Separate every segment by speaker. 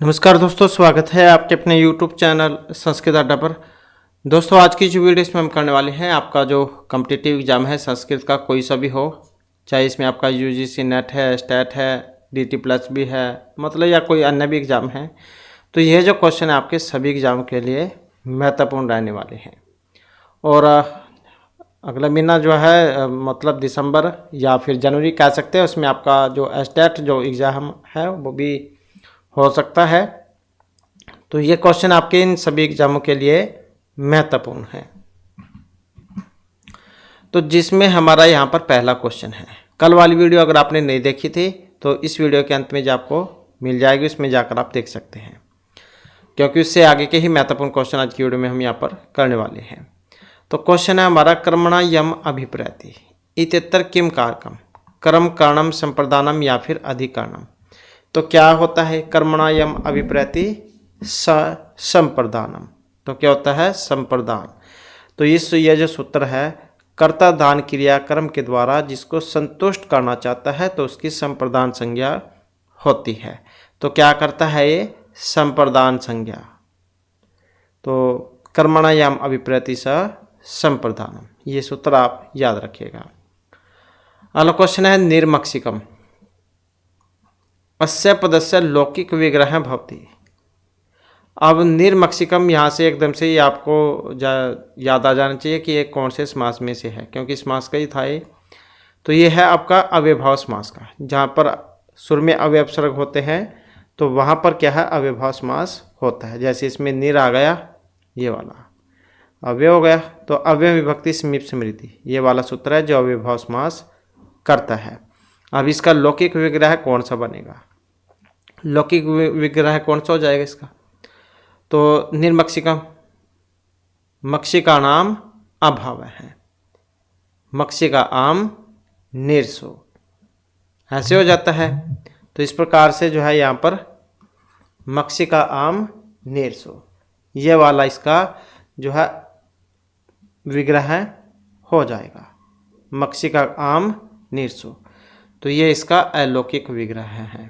Speaker 1: नमस्कार दोस्तों, स्वागत है आपके अपने YouTube चैनल संस्कृत अड्डा पर। दोस्तों, आज की जो वीडियो इसमें हम करने वाले हैं, आपका जो कॉम्पिटिटिव एग्जाम है संस्कृत का, कोई सा भी हो, चाहे इसमें आपका UGC नेट है, स्टेट है, DT प्लस भी है, मतलब या कोई अन्य भी एग्ज़ाम है, तो यह जो क्वेश्चन है आपके सभी एग्ज़ाम के लिए महत्वपूर्ण रहने वाले हैं। और अगला महीना जो है मतलब दिसंबर या फिर जनवरी कह सकते हैं, उसमें आपका जो स्टेट जो एग्ज़ाम है वो भी हो सकता है। तो ये क्वेश्चन आपके इन सभी एग्जामों के लिए महत्वपूर्ण है। तो जिसमें हमारा यहाँ पर पहला क्वेश्चन है, कल वाली वीडियो अगर आपने नहीं देखी थी तो इस वीडियो के अंत में जो आपको मिल जाएगी, उसमें जाकर आप देख सकते हैं, क्योंकि उससे आगे के ही महत्वपूर्ण क्वेश्चन आज की वीडियो में हम यहाँ पर करने वाले हैं। तो क्वेश्चन है हमारा, कर्मणा यम अभिप्रैति इत्यत्र किम कारकम, कर्म कारणम संप्रदानम या फिर अधिकरणम। तो क्या होता है कर्मणा यम अभिप्रैति संप्रदानम, तो क्या होता है संप्रदान। तो ये जो सूत्र है, कर्ता दान क्रिया कर्म के द्वारा जिसको संतुष्ट करना चाहता है तो उसकी संप्रदान संज्ञा होती है। तो क्या करता है ये संप्रदान संज्ञा। तो कर्मणा यम अभिप्रैति संप्रदानम, ये सूत्र आप याद रखिएगा। अगला क्वेश्चन है, निर्मक्षिकम अस्य पदस्य लौकिक विग्रह भवति। अब निर्मक्षिकम यहाँ से एकदम से ही आपको याद आ जाना चाहिए कि ये कौन से समास में से है, क्योंकि समास का ही था ये। तो ये है आपका अव्ययभाव समास का, जहाँ पर सुर में अव्ययपसर्ग होते हैं तो वहाँ पर क्या है अव्ययभाव समास होता है। जैसे इसमें निर आ गया, ये वाला अव्यय हो गया, तो अव्यय विभक्ति समीप स्मृति, ये वाला सूत्र है जो अव्ययभाव समास करता है। अब इसका लौकिक विग्रह कौन सा बनेगा, लौकिक विग्रह कौन सा हो जाएगा इसका, तो निर्मक्षिकम, मक्षिका नाम अभाव है, मक्षिका आम निर्सो, ऐसे हो जाता है। तो इस प्रकार से जो है यहाँ पर मक्षिका आम निर्सो, ये वाला इसका जो है विग्रह हो जाएगा, मक्षिका आम निर्सो। तो ये इसका अलौकिक विग्रह है।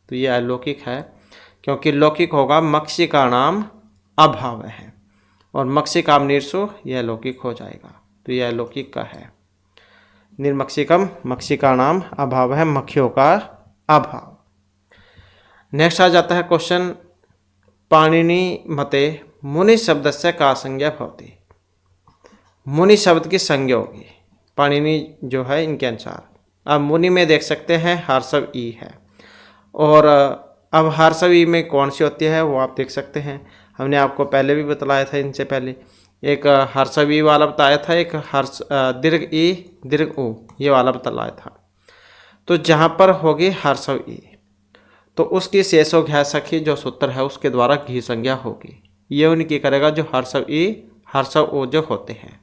Speaker 1: तो ये अलौकिक है क्योंकि लौकिक होगा मक्षिका नाम अभाव है, और मक्षिकाम निर्सो यह अलौकिक हो जाएगा। तो यह अलौकिक का है। निर्मक्षिकम मक्षिका नाम अभाव है, मक्खियों का अभाव। नेक्स्ट आ जाता है क्वेश्चन, पाणिनि मते मुनि शब्द से का संज्ञा भवति। मुनि शब्द की संज्ञा होगी पाणिनि जो है इनके अनुसार। अब मुनि में देख सकते हैं हर्षव ई है, और अब हर्षव ई में कौन सी होती है वो आप देख सकते हैं। हमने आपको पहले भी बतलाया था, इनसे पहले एक हर्षव ई वाला बताया था, एक हर्ष दीर्घ ई दीर्घ ऊ ये वाला बतलाया था। तो जहाँ पर होगी हर्षव ई तो उसकी शेषो घ्या सखी जो सूत्र है उसके द्वारा घी संज्ञा होगी। ये उनकी करेगा जो हर्षव ई हर्षव ओ जो होते हैं,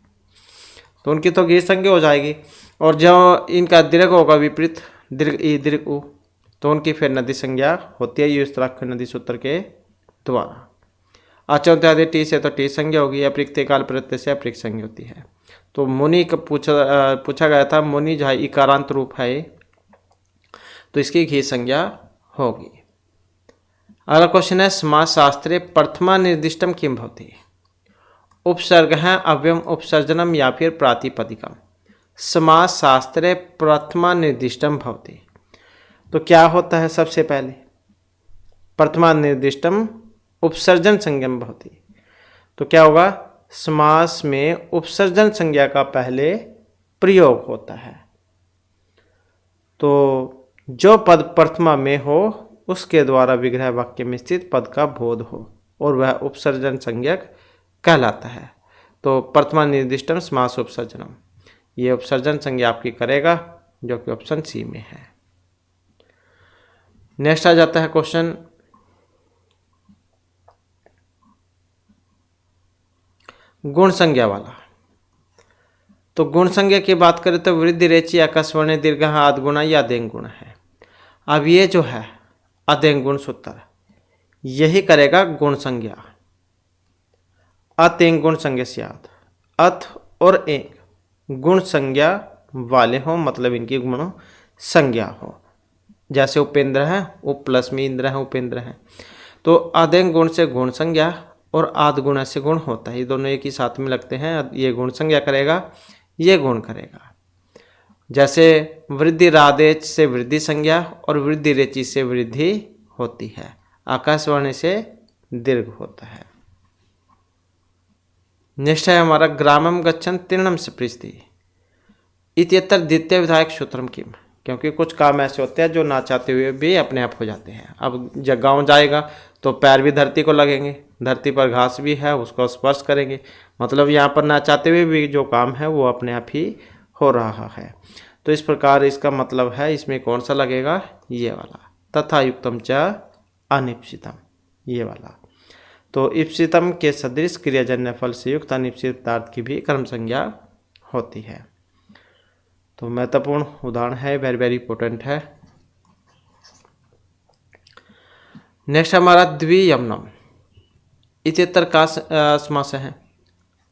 Speaker 1: तो उनकी तो घी संज्ञा हो जाएगी। और जो इनका दीर्घ होगा विपरीत दीर्घ ई दीर्घ उ, तो उनकी फिर नदी संज्ञा होती है युष्त्राक्ष नदी सूत्र के द्वारा। आचौत्यादि टी से तो टी संज्ञा होगी, अप्रिक्त काल प्रत्यय से अप्रिक्त संज्ञा होती है। तो मुनि का पूछा गया था, मुनि जो है इकारांत रूप है तो इसकी घी संज्ञा होगी। अगला क्वेश्चन है, समास शास्त्रे प्रथमा निर्दिष्टम किम भवति। उपसर्ग है अव्ययम उपसर्जनम या फिर प्रातिपदिकम। समास शास्त्रे प्रथमा निर्दिष्टम भवति, तो क्या होता है सबसे पहले प्रथमा निर्दिष्टम उपसर्जन संज्ञम भवति। तो क्या होगा, समास में उपसर्जन संज्ञा का पहले प्रयोग होता है। तो जो पद प्रथमा में हो उसके द्वारा विग्रह वाक्य में स्थित पद का बोध हो और वह उपसर्जन संज्ञक कहलाता है। तो प्रथमा निर्दिष्टम समास उपसर्जनम, ये उपसर्जन संज्ञा आपकी करेगा जो कि ऑप्शन सी में है। नेक्स्ट आ जाता है क्वेश्चन, गुण संज्ञा वाला। तो गुण संज्ञा की बात करें तो वृद्धि रेचि आकाशवाणी दीर्घ आदगुणा या अदेंग गुण है। अब ये जो है अदेंग गुण सूत्र यही करेगा गुण संज्ञा। अतेंग गुण संज्ञा सियाद, अथ और एंग गुण संज्ञा वाले हों, मतलब इनकी गुण संज्ञा हो। जैसे उपेंद्र है, उप प्लस में इंद्र है, उपेंद्र है। तो आदेंग गुण से गुण संज्ञा और आद गुण से गुण होता है, ये दोनों एक ही साथ में लगते हैं। ये गुण संज्ञा करेगा, ये गुण करेगा। जैसे वृद्धि रादेच से वृद्धि संज्ञा और वृद्धि रेचि से वृद्धि होती है, आकाशवाणी से दीर्घ होता है। नेक्स्ट है हमारा ग्रामम गच्छन तीर्णम से पृष्ठि इत्यत्र द्वितीय विधायक सूत्रम किम, क्योंकि कुछ काम ऐसे होते हैं जो ना चाहते हुए भी अपने आप हो जाते हैं। अब जब गाँव जाएगा तो पैर भी धरती को लगेंगे, धरती पर घास भी है उसको स्पर्श करेंगे, मतलब यहाँ पर ना चाहते हुए भी जो काम है वो अपने आप ही हो रहा है। तो इस प्रकार इसका मतलब है इसमें कौन सा लगेगा, ये वाला, तथा युक्तम च अनिप्सितम, ये वाला। तो इप्सितम के सदृश क्रियाजन्य फल से युक्त अनिप्सित पदार्थ की भी कर्म संज्ञा होती है। तो महत्वपूर्ण उदाहरण है, वेरी वेरी इंपॉर्टेंट है। नेक्स्ट हमारा द्वियमनम इत्यत्र का समास है,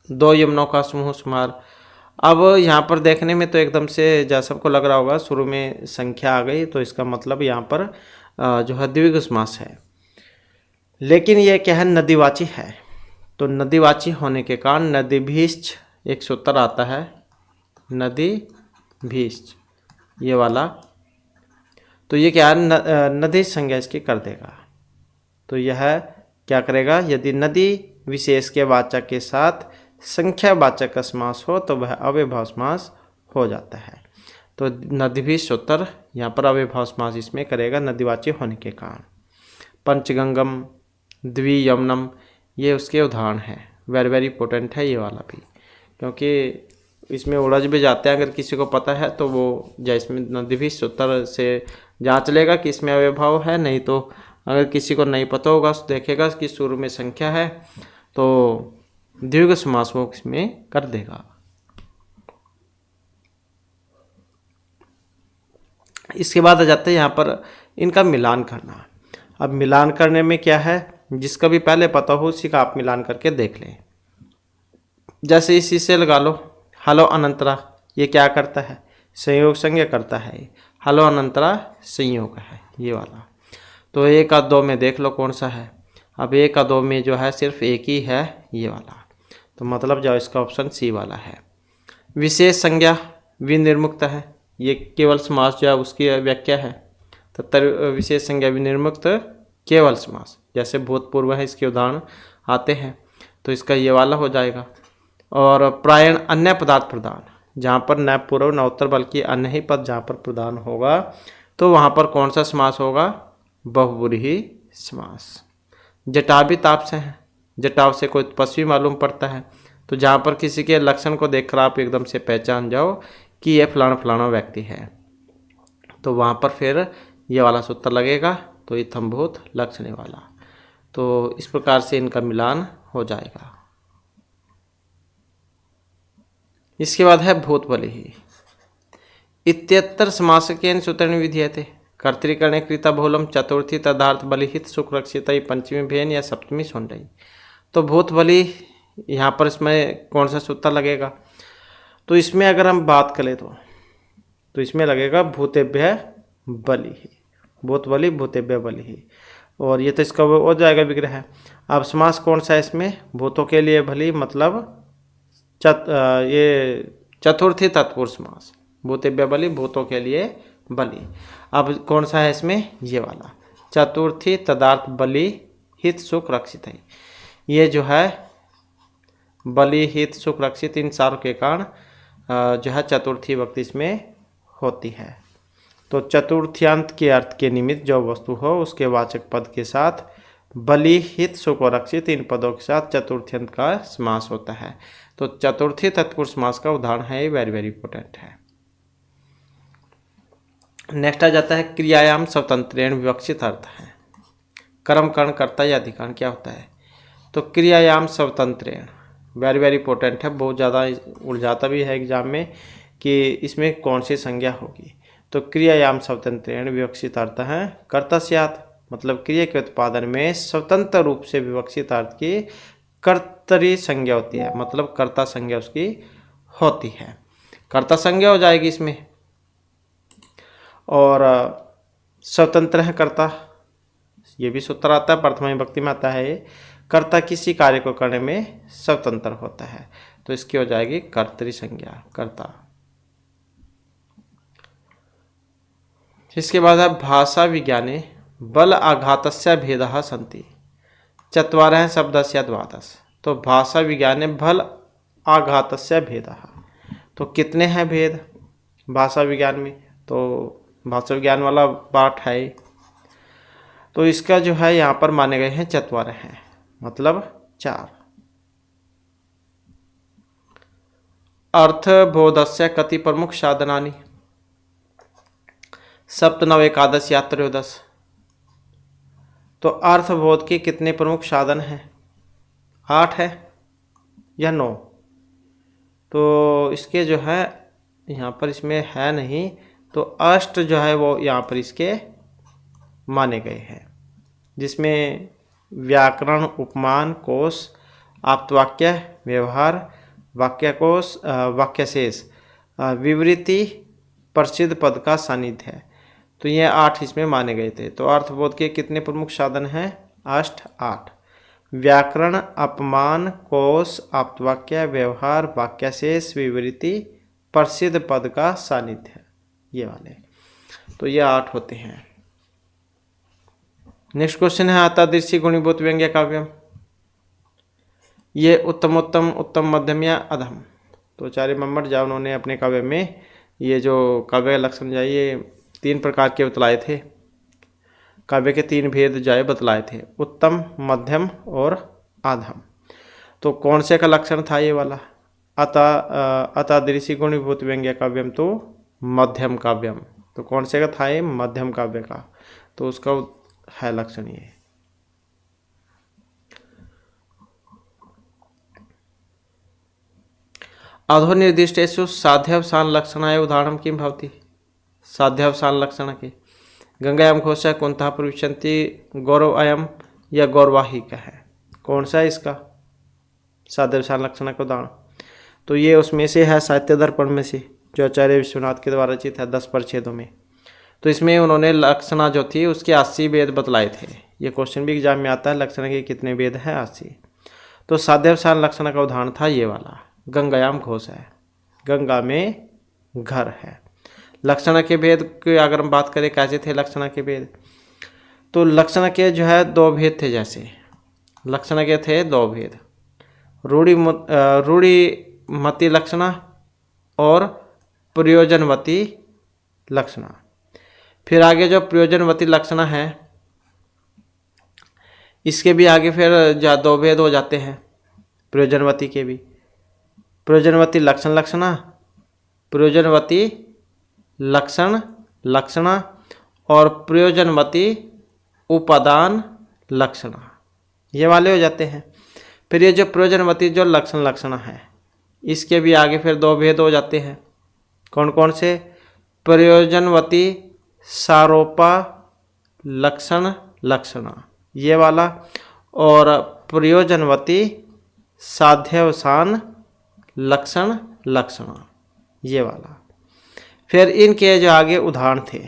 Speaker 1: दो यमनों का समूह समार। अब यहाँ पर देखने में तो एकदम से जैसा सबको लग रहा होगा शुरू में संख्या आ गई, तो इसका मतलब यहाँ पर जो है द्विगु समास है, लेकिन ये क्या है, नदीवाची है। तो नदीवाची होने के कारण नदीभीष्ट एक सूत्र आता है, नदीभीष्ट ये वाला, तो ये क्या है, नदी संज्ञा इसकी कर देगा। तो यह क्या करेगा, यदि नदी विशेष के वाचक के साथ संख्या वाचक का समास हो तो वह अव्ययभाव समास हो जाता है। तो नदीभीष्ट सूत्र यहाँ पर अव्ययभाव समास इसमें करेगा नदीवाची होने के कारण। पंचगंगम, द्वियमनम, ये उसके उदाहरण हैं, वेरी वेरी इंपॉर्टेंट है ये वाला भी, क्योंकि इसमें उलझ भी जाते हैं। अगर किसी को पता है तो वो जैसे नदीभीष्ट सूत्र से जांच लेगा कि इसमें अव्ययभाव है, नहीं तो अगर किसी को नहीं पता होगा तो देखेगा कि शुरू में संख्या है तो द्विगु समास वो इसमें कर देगा। इसके बाद आ जाते हैं यहाँ पर इनका मिलान करना। अब मिलान करने में क्या है, जिसका भी पहले पता हो उसी का आप मिलान करके देख लें। जैसे इसी से लगा लो हलो अनंतरा, ये क्या करता है, संयोग संज्ञा करता है। हलो अनंतरा संयोग है ये वाला। तो एक और दो में देख लो कौन सा है। अब एक और दो में जो है सिर्फ एक ही है ये वाला, तो मतलब जो इसका ऑप्शन सी वाला है। विशेष संज्ञा विनिर्मुक्त है, ये केवल समास जो है उसकी व्याख्या है। तत्तर विशेष संज्ञा विनिर्मुक्त केवल समास, जैसे भूतपूर्व है इसके उदाहरण आते हैं, तो इसका ये वाला हो जाएगा। और प्रायण अन्य पदार्थ प्रदान, जहाँ पर न पूर्व न उत्तर बल्कि अन्य ही पद जहाँ पर प्रदान होगा तो वहाँ पर कौन सा समास होगा, बहुब्रीहि समास। जटावी ताप से है, जटाव से कोई पशु मालूम पड़ता है, तो जहाँ पर किसी के लक्षण को देखकर आप एकदम से पहचान जाओ कि यह फलाना फलाना व्यक्ति है, तो वहाँ पर फिर ये वाला सूत्र लगेगा, तो इत्थम्भूत लक्षणे वाला। तो इस प्रकार से इनका मिलान हो जाएगा। इसके बाद है भूत बलिहि इत्यत्र समासकेन सूत्रेण विधीयते, कर्तृकरणे कृता बहुलम चतुर्थी तदार्थ बलिहित सुखरक्षित पंचमी भेन या सप्तमी सुन रही। तो भूत बलि यहाँ पर इसमें कौन सा सूत्र लगेगा, तो इसमें अगर हम बात करें तो इसमें लगेगा भूतेभ्य बलिहि, भूत बलि भूतेभ्य बलिहि, और ये तो इसका वो हो जाएगा विग्रह है। अब समास कौन सा है इसमें, भूतों के लिए बलि मतलब ये चतुर्थी तत्पुरुष समास, भूतेभ्य बलि भूतों के लिए बलि। अब कौन सा है इसमें, ये वाला, चतुर्थी तदार्थ बलि हित सुख रक्षित है। ये जो है बलि हित सुख रक्षित इन चारों के कारण जो है चतुर्थी वक्ति इसमें होती है। तो चतुर्थ्यांत के अर्थ के निमित्त जो वस्तु हो उसके वाचक पद के साथ बलि हित सुख और रक्षित इन पदों के साथ चतुर्थ्यंत का समास होता है। तो चतुर्थी तत्पुरुष समास का उदाहरण है, ये वेरी वेरी इंपॉर्टेंट है। नेक्स्ट आ जाता है क्रियायाम स्वतंत्रेण विवक्षित अर्थ है, कर्म कर्ण कर्ता या अधिकरण क्या होता है। तो क्रियायाम स्वतंत्रेण वेरी वेरी इंपॉर्टेंट है, बहुत ज़्यादा उलझाता भी है एग्जाम में कि इसमें कौन सी संज्ञा होगी। तो क्रियायाम स्वतंत्रेण विवक्षित अर्थ है कर्ता स्यात्, मतलब क्रिया के उत्पादन में स्वतंत्र रूप से विवक्षित अर्थ की कर्तरी संज्ञा होती है, मतलब कर्ता संज्ञा उसकी होती है, कर्ता संज्ञा हो जाएगी इसमें। और स्वतंत्र है कर्ता, ये भी सूत्र आता है, प्रथमा विभक्ति में आता है ये। कर्ता किसी कार्य को करने में स्वतंत्र होता है, तो इसकी हो जाएगी कर्तरी संज्ञा, कर्ता। इसके बाद है भाषा विज्ञाने बल आघातस्य भेदः सन्ति चत्वारः शब्दस्य द्वादश। तो भाषा विज्ञाने बल आघातस्य भेदः, तो कितने हैं भेद भाषा विज्ञान में? तो भाषा विज्ञान वाला पाठ है, तो इसका जो है यहाँ पर माने गए हैं चत्वारः हैं, मतलब 4। अर्थबोधस्य कति प्रमुख साधनानि? सप्त नव एकादश या त्रयोदश। तो अर्थबोध के कितने प्रमुख साधन हैं? 8 है या 9? तो इसके जो है यहाँ पर इसमें है नहीं, तो अष्ट जो है वो यहाँ पर इसके माने गए हैं, जिसमें व्याकरण, उपमान, कोश, आप्तवाक्य, व्यवहार, वाक्यकोश, वाक्यशेष, विवृति, प्रसिद्ध पद का सानिध्य है। तो ये 8 इसमें माने गए थे। तो अर्थबोध के कितने प्रमुख साधन हैं? 8। व्याकरण, अपमान, कोश, आप्तवाक्य, व्यवहार, वाक्यशेष, विवृति, प्रसिद्ध पद का सानिध्य, ये वाले। तो ये 8 होते हैं। नेक्स्ट क्वेश्चन है अतादृशी गुणीभूत व्यंग्य काव्यम। ये उत्तम उत्तम, उत्तम मध्यम या अधम। तो आचार्य मम्मट झा उन्होंने अपने काव्य में ये जो काव्य लक्षण जाए ये 3 प्रकार के बतलाए थे। काव्य के 3 भेद जाए बतलाए थे, उत्तम, मध्यम और अधम। तो कौन से का लक्षण था ये वाला? अतादृशी गुणीभूत व्यंग्य काव्यम तो मध्यम काव्यम। तो कौन से का था ये? मध्यम काव्य का। तो उसका है लक्षण ये। अधोनिर्दिष्टेषु साध्यावसान लक्षणाय उदाहरणं किं भवति? साध्यावसान लक्षण के गंगायाम घोषः कुंतः प्रविशन्ति गौरव अयम या गौरवाहिक है। कौन सा है इसका साध्यावसान लक्षण का उदाहरण? तो ये उसमें से है साहित्य दर्पण में से, जो आचार्य विश्वनाथ के द्वारा रचित है 10 परिच्छेदों में। तो इसमें उन्होंने लक्षणा जो थी उसके 80 वेद बतलाए थे। ये क्वेश्चन भी एग्जाम में आता है, लक्षण के कितने वेद हैं? 80। तो साध्यावसान लक्षण का उदाहरण था ये वाला, गंगायाम घोष है, गंगा में घर है। लक्षण के भेद की अगर हम बात करें कैसे थे लक्षण के भेद, तो लक्षण के जो है 2 भेद थे। जैसे लक्षण के थे 2 भेद, रूढ़िमती लक्षणा और प्रयोजनवती लक्षणा। फिर आगे जो प्रयोजनवती लक्षणा है इसके भी आगे फिर 2 भेद हो जाते हैं प्रयोजनवती के भी। प्रयोजनवती लक्षण लक्षणा, प्रयोजनवती लक्षण लक्षणा और प्रयोजनवती उपादान लक्षणा, ये वाले हो जाते हैं। फिर ये जो प्रयोजनवती जो लक्षण लक्षणा है इसके भी आगे फिर 2 भेद हो जाते हैं। कौन कौन से? प्रयोजनवती सारोपा लक्षण लक्षणा, ये वाला, और प्रयोजनवती साध्यावसान लक्षण लक्षणा, ये वाला। फिर इनके जो आगे उदाहरण थे,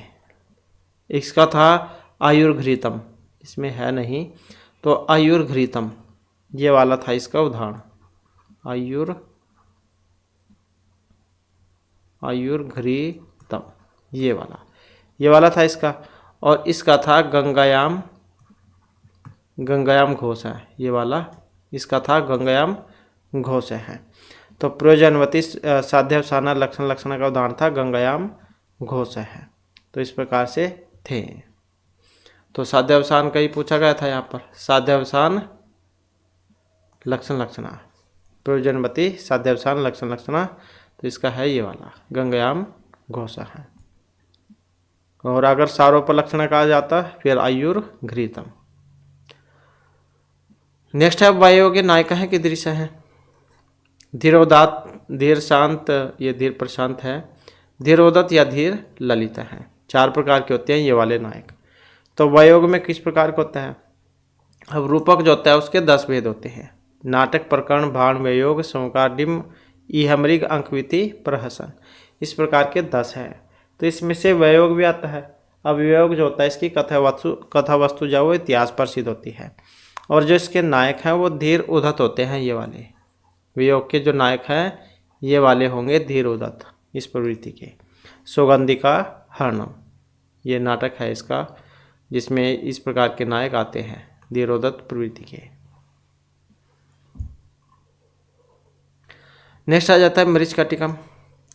Speaker 1: इसका था आयुर्घृतम, इसमें है नहीं, तो आयुर्घृतम ये वाला था इसका उदाहरण, आयुर्घृतम ये वाला था इसका। और इसका था गंगायाम घोष है, ये वाला इसका था गंगायाम घोष है। तो प्रयोजनवती साध्यावसान लक्षण लक्षण का उदाहरण था गंगायाम घोष है। तो इस प्रकार से थे। तो साध्यावसान का ही पूछा गया था यहाँ पर, साध्यावसान लक्षण लक्षणा, प्रयोजनवती साध्यावसान लक्षण लक्षणा। तो इसका है ये वाला गंगायाम घोष है। और अगर सारोप लक्षण कहा जाता फिर आयुर्घृतम। नेक्स्ट है वायु के नायिका है कि दृश्य है? धीरोदात, धीर शांत, ये धीर प्रशांत है, धीरोदत या धीर ललित है। 4 प्रकार के होते हैं ये वाले नायक। तो वयोग में किस प्रकार का होता है? अब रूपक जो होता है उसके 10 भेद होते हैं। नाटक, प्रकरण, भाण, वयोग, समकार, डिम, अंकविति, प्रहसन, इस प्रकार के 10 हैं। तो इसमें से वयोग भी आता है। अभियोग जो होता है इसकी कथा वस्तु जो है वो इतिहास पर सिद्ध होती है। और जो इसके नायक हैं वो धीर उद्धत होते हैं। ये वाले वियोग के जो नायक हैं ये वाले होंगे धीर उद्धत इस प्रवृत्ति के। सौगंधिका हरणम ये नाटक है इसका, जिसमें इस प्रकार के नायक आते हैं धीरोदत्त प्रवृत्ति के। नेक्स्ट आ जाता है मरीचकटिकम।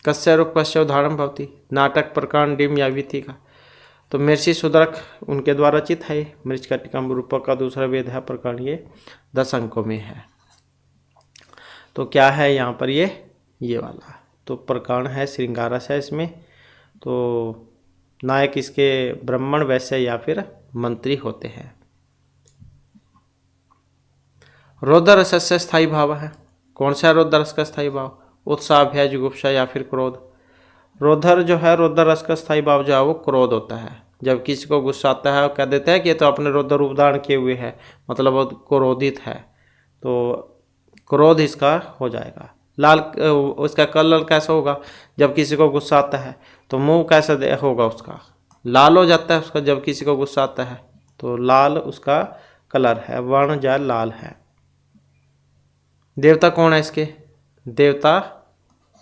Speaker 1: कस्य रूपस्य उदाहरण भवति नाटक प्रकरण डिम या विधि का। तो महर्षि शूद्रक उनके द्वारा रचित है मरीचकटिकम। रूपक का दूसरा वेद है, प्रकरण ये 10 अंकों में है। तो क्या है यहाँ पर ये वाला तो प्रकरण है, श्रृंगारस है इसमें। तो नायक इसके ब्राह्मण, वैश्य या फिर मंत्री होते हैं। रौद्र रस से स्थायी भाव है। कौन सा रौद्र रस का स्थायी भाव? उत्साह, भय, जुगुप्सा या फिर क्रोध। रौद्र जो है रौद्र रस का स्थायी भाव जो है वो क्रोध होता है। जब किसी को गुस्सा आता है और कह देते हैं कि ये तो अपने रौद्र रूप धारण किए हुए है, मतलब वो क्रोधित है, तो क्रोध इसका हो जाएगा। लाल उसका कलर कैसा होगा? जब किसी को गुस्सा आता है तो मुंह कैसा होगा उसका? लाल हो जाता है उसका जब किसी को गुस्सा आता है, तो लाल उसका कलर है, वर्ण जो लाल है। देवता कौन है इसके? देवता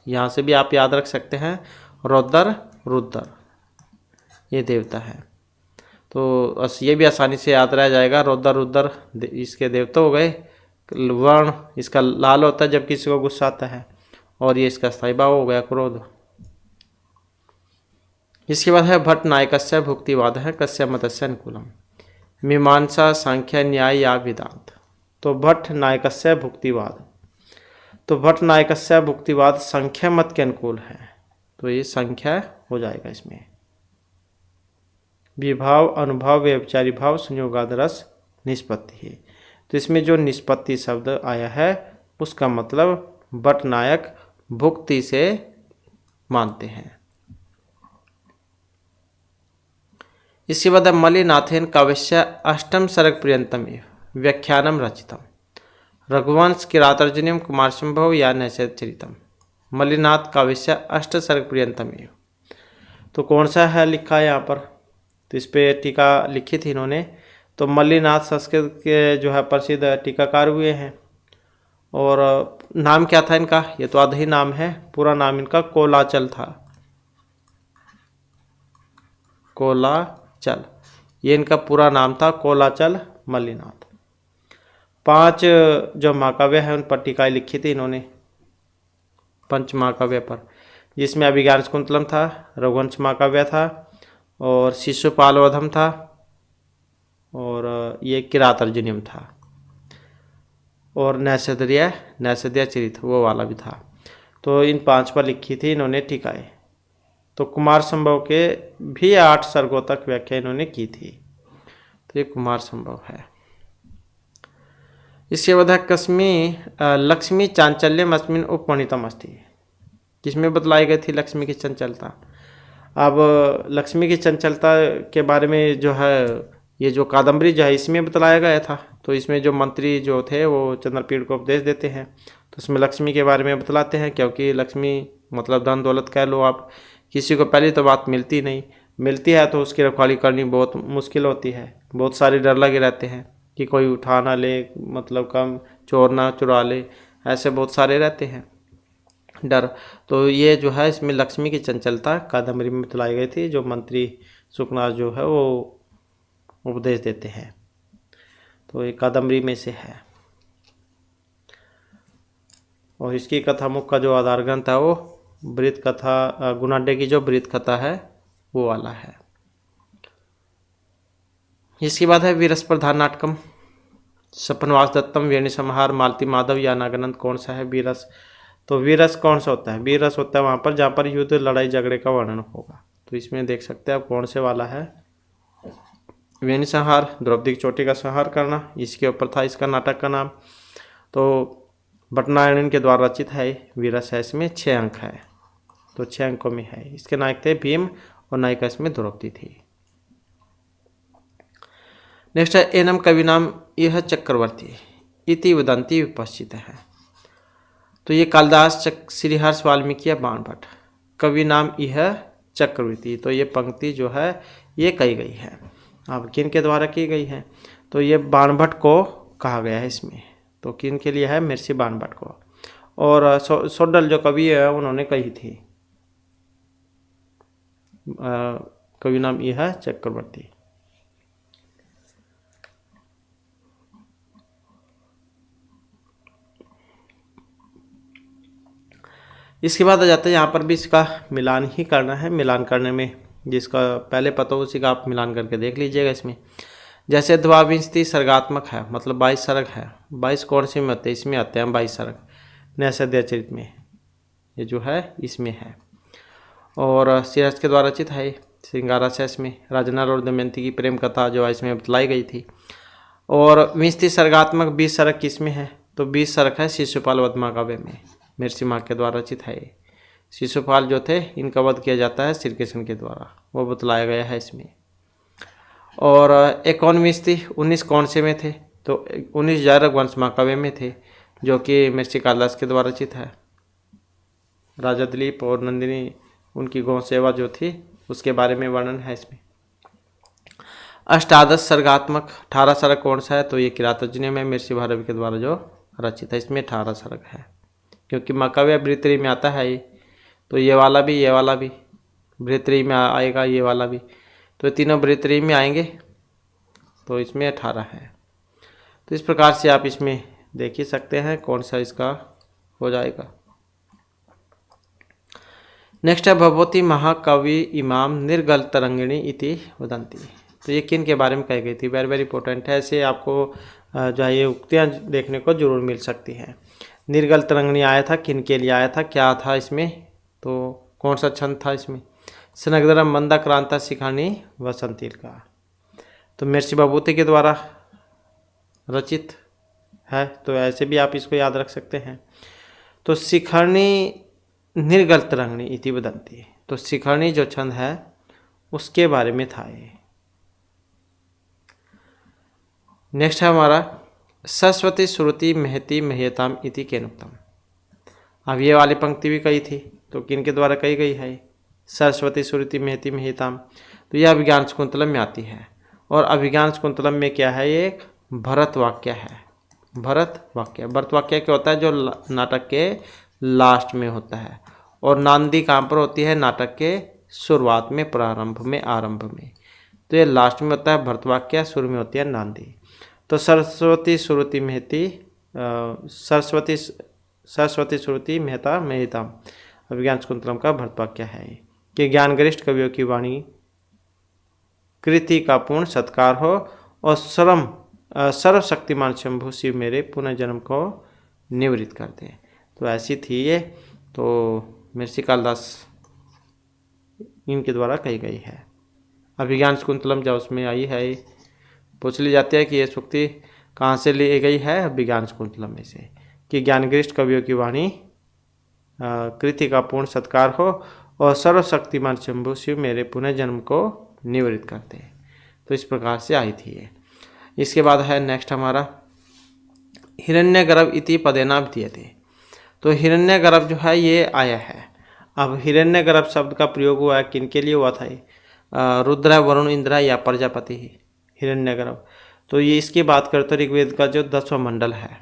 Speaker 1: यहाँ से भी आप याद रख सकते हैं, रौद्र रुद्र ये देवता है। तो ये भी आसानी से याद रह जाएगा। रौद्र रुद्र इसके देवता हो गए। वर्ण इसका लाल होता है जब किसी को गुस्सा आता है, और ये इसका स्थायी भाव हो गया क्रोध। इसके बाद है भट्ट नायकस्य भुक्तिवाद है कस्य मतस्य अनुकूलम। मीमांसा, सांख्य, न्याय या वेदांत। तो भट्ट नायकस्य भुक्तिवाद, तो भट्ट नायकस्य भुक्तिवाद संख्या मत के अनुकूल है, तो ये संख्या हो जाएगा इसमें। विभाव, अनुभव, व्यभिचारी भाव, संयोगादरस, निष्पत्ति है। तो इसमें जो निष्पत्ति शब्द आया है उसका मतलब भट्ट नायक भुक्ति से मानते हैं। इसके बाद मलिनाथेन काव्यस्य अष्टम सर्ग पर्यंतम व्याख्यानम रचितम। रघुवंश, किरातार्जुनीयम, कुमारसंभव या नैषधचरितम। मलिनाथ काव्यस्य अष्ट सर्ग पर्यंतम। तो कौन सा है लिखा है यहाँ पर? तो इस पर टीका लिखी थी इन्होंने। तो मलिनाथ संस्कृत के जो है प्रसिद्ध टीकाकार हुए हैं। और नाम क्या था इनका? ये तो आधा ही नाम है, पूरा नाम इनका कोलाचल था। कोलाचल ये इनका पूरा नाम था, कोलाचल मलिनाथ। 5 जो महाकाव्य है उन पर टीकाएं लिखी थी इन्होंने, 5 महाकाव्य पर, जिसमें अभिज्ञान शाकुंतलम था, रघुवंश महाकाव्य था, और शिशुपालवधम था, और ये किरातार्जुनीयम था, और नैषधीय चरित वो वाला भी था। तो इन 5 पर लिखी थी इन्होंने टीकाएं। तो कुमार संभव के भी 8 सर्गों तक व्याख्या इन्होंने की थी। तो ये कुमार संभव है। इसके बाद लक्ष्मी चांचल्यम अस्मिन उपवर्णितम अस्ति, जिसमें बतलाई गई थी लक्ष्मी की चंचलता। अब लक्ष्मी की चंचलता के बारे में जो है ये जो कादम्बरी जो है इसमें बतलाया गया था। तो इसमें जो मंत्री जो थे वो चंद्रपीड़ को उपदेश देते हैं, तो उसमें लक्ष्मी के बारे में बतलाते हैं, क्योंकि लक्ष्मी मतलब धन दौलत कह लो आप, किसी को पहली तो बात मिलती नहीं, मिलती है तो उसकी रखवाली करनी बहुत मुश्किल होती है। बहुत सारे डर लगे रहते हैं कि कोई उठा ना ले, मतलब कम चोर ना चुरा ले, ऐसे बहुत सारे रहते हैं डर। तो ये जो है इसमें लक्ष्मी की चंचलता कादम्बरी में बतलाई गई थी, जो मंत्री सुखनाथ जो है वो उपदेश देते हैं। तो ये कादम्बरी में से है। और इसकी कथा मुख का जो आधार ग्रंथ है वो बृहत कथा, गुणाढ्य की जो बृहत कथा है वो वाला है। इसके बाद है वीरस प्रधान नाटकम। सपनवास दत्तम, वेणी संहार, मालती माधव या नागानंद। कौन सा है वीरस? तो वीरस कौन सा होता है? वीरस होता है वहाँ पर जहाँ पर युद्ध, लड़ाई झगड़े का वर्णन होगा। तो इसमें देख सकते हैं आप कौन से वाला है। वेणी संहार, द्रौपदी की चोटी का संहार करना, इसके ऊपर था इसका नाटक का नाम। तो भट्टनारायण के द्वारा रचित है वीरस है। इसमें 6 अंक है, तो 6 अंकों में है। इसके नायक थे भीम और नायिका इसमें द्रौपदी थी। नेक्स्ट है एनम कवि नाम यह चक्रवर्ती इति वदंती विपश्चित है। तो ये कालिदास, श्रीहर्ष, वाल्मीकि या बाणभट्ट। कवि नाम यह चक्रवर्ती। तो ये पंक्ति जो है ये कही गई है। अब किन के द्वारा की गई है? तो ये बाणभट्ट को कहा गया है इसमें। तो किन के लिए है? महर्षि बाणभट्ट को। और सोडल जो कवि है उन्होंने कही थी। कवि नाम ये है चक्रवर्ती। इसके बाद आ जाता है, यहाँ पर भी इसका मिलान ही करना है। मिलान करने में जिसका पहले पता हो उसी का आप मिलान करके देख लीजिएगा इसमें। जैसे द्वाविंशति सर्गात्मक है, मतलब 22 सर्ग है। 22 कौन से में आते हैं? इसमें आते हैं 22 सर्ग नैषधीय चरित में, ये जो है इसमें है। और श्रीहर्ष के द्वारा रचित है श्रृंगारस है। इसमें राजा नल और दमयंती की प्रेम कथा जो है इसमें बतलाई गई थी। और विंशति सर्गात्मक 20 सर्ग किसमें है? तो 20 सर्ग है शिशुपाल वध महाकाव्य में, महर्षि माँ के द्वारा रचित है। शिशुपाल जो थे इनका वध किया जाता है श्री कृष्ण के द्वारा, वो बतलाया गया है इसमें। और 19 कौन से में थे? तो 19 जय रघुवंश महाकाव्य में थे, जो कि महर्षि कालिदास के द्वारा रचित है। राजा दिलीप और नंदिनी उनकी गौ सेवा जो थी उसके बारे में वर्णन है इसमें। अष्टादश सर्गात्मक 18 सर्ग कौन सा है? तो ये किरातार्जुनीय में महर्षि भारवी के द्वारा जो रचित है, इसमें 18 सर्ग है। क्योंकि महाकाव्य भृतरी में आता है ये, तो ये वाला भी भृतरी में आएगा, ये वाला भी, तो तीनों भृतरी में आएंगे, तो इसमें 18 है। तो इस प्रकार से आप इसमें देख ही सकते हैं कौन सा इसका हो जाएगा। नेक्स्ट है भगवती महाकवि इमाम निर्गल तरंगिणी इति वदंती। तो ये किन के बारे में कही गई थी? वेरी वेरी इंपॉर्टेंट है। ऐसे आपको जो है ये उक्तियाँ देखने को जरूर मिल सकती हैं। निर्गल तरंगिणी आया था, किन के लिए आया था, क्या था इसमें? तो कौन सा छंद था इसमें? स्नग्धरम मंदा क्रांता शिखानी वसंतील का। तो महर्षि भभूति के द्वारा रचित है, तो ऐसे भी आप इसको याद रख सकते हैं। तो शिखरणी निर्गल तरंगिणी इति वदंती, तो शिखरणी जो छंद है उसके बारे में था ये। नेक्स्ट है हमारा सरस्वती श्रुति महति मह्यताम इति केनुक्तम। अब ये वाली पंक्ति भी कही थी, तो किन के द्वारा कही गई है? सरस्वती श्रुति महति मह्यताम। तो यह अभिज्ञान शकुंतलम में आती है। और अभिज्ञान शकुंतलम में क्या है? ये एक भरत वाक्य है। भरत वाक्य क्या होता है? जो नाटक के लास्ट में होता है। और नांदी कहाँ पर होती है? नाटक के शुरुआत में, प्रारंभ में, आरंभ में। तो ये लास्ट में होता है भरत वाक्य, शुरू में होती है नांदी। तो सरस्वती श्रुति महति सरस्वती श्रुति मेहता मेहताम अभिज्ञान शकुंतलम का भरत वाक्य है कि ज्ञानगरिष्ठ कवियों की वाणी कृति का पूर्ण सत्कार हो और सर्वशक्तिमान शंभु शिव मेरे पुनर्जन्म को निवृत्त कर दें। तो ऐसी थी ये। तो महर्षि कालिदास इनके द्वारा कही गई है। अभिज्ञान शकुंतलम जब उसमें आई है, पूछ ली जाती है कि ये सूक्ति कहाँ से ली गई है? अभिज्ञान शकुंतलम में से, कि ज्ञानगरिष्ठ कवियों की वाणी कृति का पूर्ण सत्कार हो और सर्वशक्तिमान शंभु शिव मेरे पुनर्जन्म को निवृत्त करते। तो इस प्रकार से आई थी ये। इसके बाद है नेक्स्ट हमारा हिरण्यगर्भ इति पदेना विधीयते। तो हिरण्यगर्भ जो है ये आया है। अब हिरण्यगर्भ शब्द का प्रयोग हुआ है, किन के लिए हुआ था ये? रुद्र, वरुण, इंद्र या प्रजापति ही हिरण्यगर्भ। तो ये इसकी बात करते ऋग्वेद का जो 10वां मंडल है,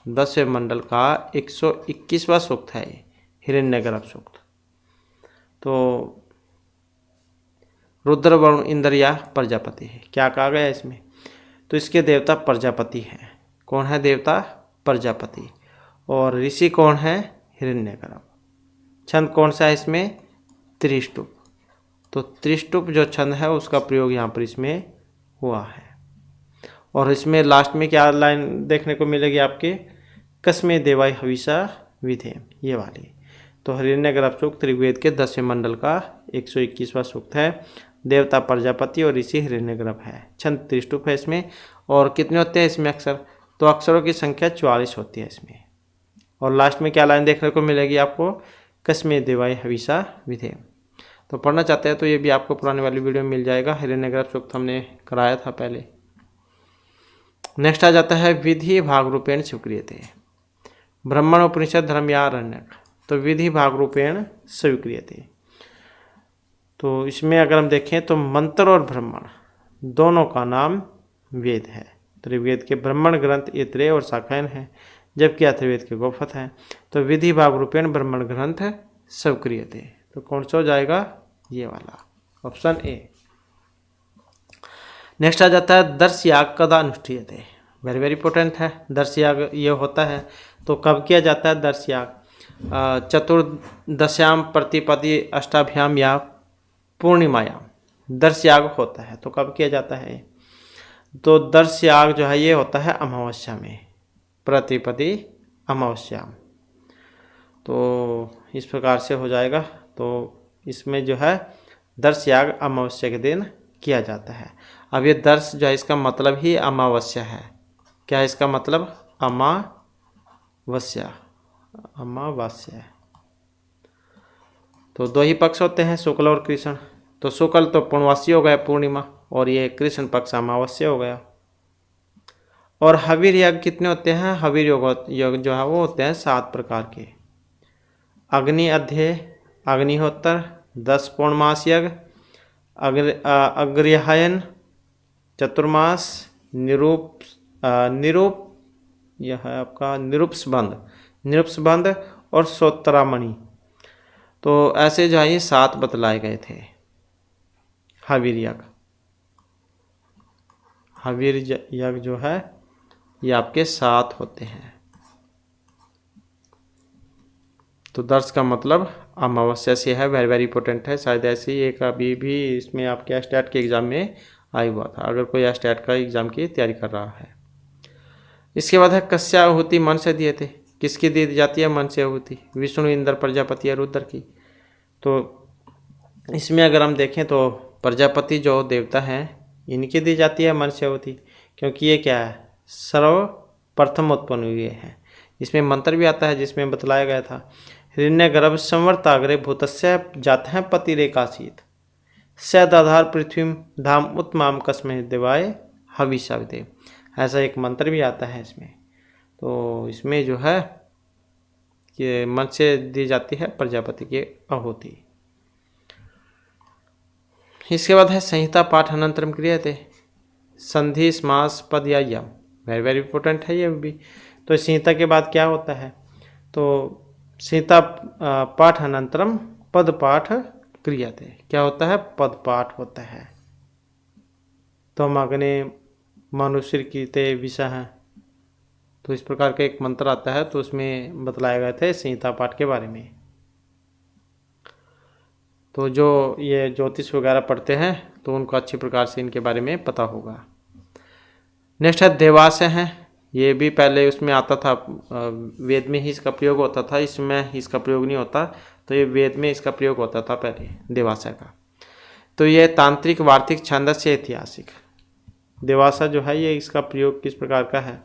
Speaker 1: 10वें मंडल का 121वां सूक्त है ये हिरण्यगर्भ सूक्त। तो रुद्र, वरुण, इंद्र या प्रजापति है, क्या कहा गया इसमें? तो इसके देवता प्रजापति हैं। कौन है देवता? प्रजापति। और ऋषि कौन है? हिरण्यगर्भ। छंद कौन सा है इसमें? त्रिष्टुप। तो त्रिष्टुप जो छंद है उसका प्रयोग यहाँ पर इसमें हुआ है। और इसमें लास्ट में क्या लाइन देखने को मिलेगी आपके? कस्मे देवाय हविषा विधे, ये वाली। तो हिरण्यगर्भ सूक्त ऋग्वेद के 10वें मंडल का 121वां सूक्त है। देवता प्रजापति और ऋषि हिरण्यगर्भ है। छंद त्रिष्टुप है इसमें। और कितने होते हैं इसमें अक्षर? तो अक्षरों की संख्या 44 होती है इसमें। और लास्ट में क्या लाइन देखने को मिलेगी आपको? कस्मे देवाय हविषा विधे। तो पढ़ना चाहते हैं तो ये भी आपको पुराने वाली वीडियो में मिल जाएगा। हिरण्यगर्भ सूक्त हमने कराया था पहले। नेक्स्ट आ जाता है विधि भाग रूपेण स्वीक्रियते। ब्राह्मण उपनिषद धर्म या आरण्यक। तो विधि भाग रूपेण स्वीक्रियते। तो इसमें अगर हम देखें तो मंत्र और ब्राह्मण दोनों का नाम वेद है। त्रिवेद के ब्राह्मण ग्रंथ इतरे और शाखाएं हैं, जबकि अथर्ववेद के गोपथ हैं। तो विधि भाग रूपेण ब्राह्मण ग्रंथ सक्रिय थे। तो कौन सा हो जाएगा? ये वाला ऑप्शन ए। नेक्स्ट आ जाता है दर्श याग कदा अनुष्ठीयते। वेरी वेरी इंपॉर्टेंट है। दर्श याग ये होता है तो कब किया जाता है दर्श याग? चतुर्दश्याम प्रतिपदी अष्टाभ्याम या पूर्णिमायाम दर्श याग होता है। तो कब किया जाता है? तो दर्श याग जो है ये होता है अमावस्या में, प्रतिपदी अमावस्या। तो इस प्रकार से हो जाएगा। तो इसमें जो है दर्श याग अमावस्या के दिन किया जाता है। अब ये दर्श जो है इसका मतलब ही अमावस्या है। क्या है इसका मतलब? अमावस्या, अमावस्या। तो दो ही पक्ष होते हैं, शुक्ल और कृष्ण। तो शुक्ल तो पूर्णवासी हो गया पूर्णिमा, और ये कृष्ण पक्ष अमावस्या हो गया। और हवीर यज्ञ कितने होते हैं? हवीर यज्ञ जो है वो होते हैं 7 प्रकार के। अग्नि अध्यय, अग्निहोत्र, 10 पूर्णमास यज्ञ, अग्रहायन, चतुर्मास, निरूप यह है आपका निरुपसबंध और सोत्रामणि। तो ऐसे जो है ये 7 बतलाए गए थे हवीर यज्ञ। हवीर यज्ञ जो है ये आपके 7 होते हैं। तो दर्श का मतलब अमावस्या से है। वेरी वेरी इंपॉर्टेंट है। शायद ऐसे ही एक अभी भी इसमें आपके स्टैट के एग्जाम में आया हुआ था, अगर कोई स्टैट का एग्जाम की तैयारी कर रहा है। इसके बाद है कस्या आहुति मन से दिए थे। किसकी दी जाती है? मन से आहुति। विष्णु, इंद्र, प्रजापति और रुद्र की। तो इसमें अगर हम देखें तो प्रजापति जो देवता हैं इनकी दी जाती है मन से आहुति, क्योंकि ये क्या है? सर्वप्रथम उत्पन्न हुए हैं। इसमें मंत्र भी आता है जिसमें बतलाया गया था हिरण्य गर्भ संवर्ताग्रे भूतस्य जात हैं पति रेकाशीत सदाधार पृथ्वी धाम उत्तमाम कस्मे देवाय हविषाविदे। ऐसा एक मंत्र भी आता है इसमें। तो इसमें जो है कि मन से दी जाती है प्रजापति की आहुति। इसके बाद है संहिता पाठ अनंतरम क्रियते। संधि, समास, पद या यम। वेरी वेरी इंपॉर्टेंट है ये भी। तो संहिता के बाद क्या होता है? तो संहिता पाठ अनंतरम पद पाठ क्रियते। क्या होता है? पद पाठ होता है। तो अग्ने मनुष्य की ते विषय है। तो इस प्रकार का एक मंत्र आता है, तो उसमें बतलाए गए थे संहिता पाठ के बारे में। तो जो ये ज्योतिष वगैरह पढ़ते हैं तो उनको अच्छी प्रकार से इनके बारे में पता होगा। नेक्स्ट है देवास्य है। ये भी पहले उसमें आता था, वेद में ही इसका प्रयोग होता था, इसमें इसका प्रयोग नहीं होता। तो ये वेद में इसका प्रयोग होता था पहले देवास्य का। तो ये तांत्रिक, वार्तिक, छंदस्य, ऐतिहासिक। देवासा जो है ये इसका प्रयोग किस प्रकार का है?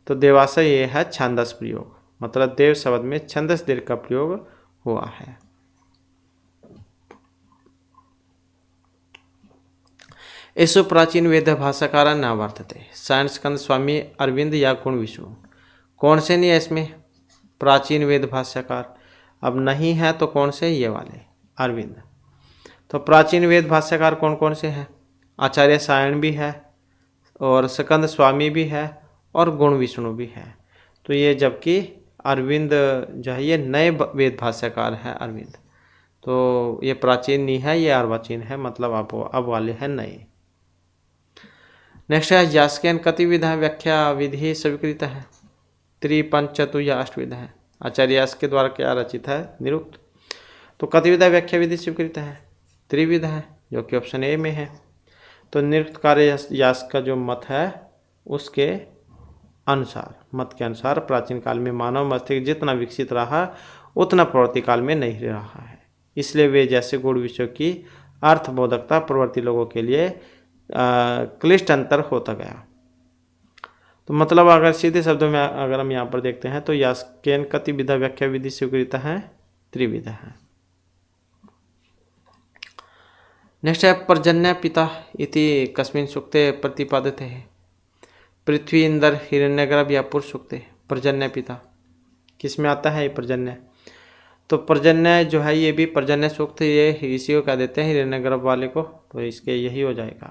Speaker 1: तो देवासा ये है छंदस प्रयोग, मतलब देव शब्द में छंदस दीर्घ का प्रयोग हुआ है। ऐसो प्राचीन वेद भाषाकारा न वर्तते। सायण स्कंद स्वामी अरविंद या गुण विष्णु। कौन से नहीं है इसमें? प्राचीन वेद भाष्यकार। अब नहीं है तो कौन से? ये वाले अरविंद। तो प्राचीन वेद भाष्यकार कौन कौन से हैं? आचार्य सायण भी है, और स्कंद स्वामी भी है, और गुण विष्णु भी है। तो ये जबकि अरविंद जो है ये नए वेद भाष्यकार है अरविंद। तो ये प्राचीन नहीं है, ये अर्वाचीन है, मतलब अब वाले हैं नए। नेक्स्ट है यास्केन कति विधा व्याख्या विधि स्वीकृत है। त्रिपंच चतु या अष्टविध है। आचार्य यास्क के द्वारा क्या रचित है? निरुक्त। तो कति विधा व्याख्या विधि स्वीकृत है? त्रिविध है, जो कि ऑप्शन ए में है। तो निरुक्त कार्य यास्क का जो मत है उसके अनुसार, मत के अनुसार प्राचीन काल में मानव मस्तिष्क जितना विकसित रहा उतना प्रवृत्ति काल में नहीं रहा है। इसलिए वे जैसे गुण विषयों की अर्थबोधकता प्रवृत्ति लोगों के लिए क्लिष्ट अंतर होता गया। तो मतलब अगर सीधे शब्दों में अगर हम यहाँ पर देखते हैं तो यास्केन कति विधा व्याख्या विधि स्वीकृत है? त्रिविध है। नेक्स्ट है पर्जन्य पिता इति कस्मिन् सूक्ते प्रतिपादिते है। पृथ्वी, इंद्र, हिरण्यगर्भ या पुरुष सूक्ते। पर्जन्य पिता किस में आता है ये पर्जन्य? तो पर्जन्य जो है ये भी पर्जन्य सूक्त, ये इसी को कह देते हैं हिरण्यगर्भ वाले को, तो इसके यही हो जाएगा।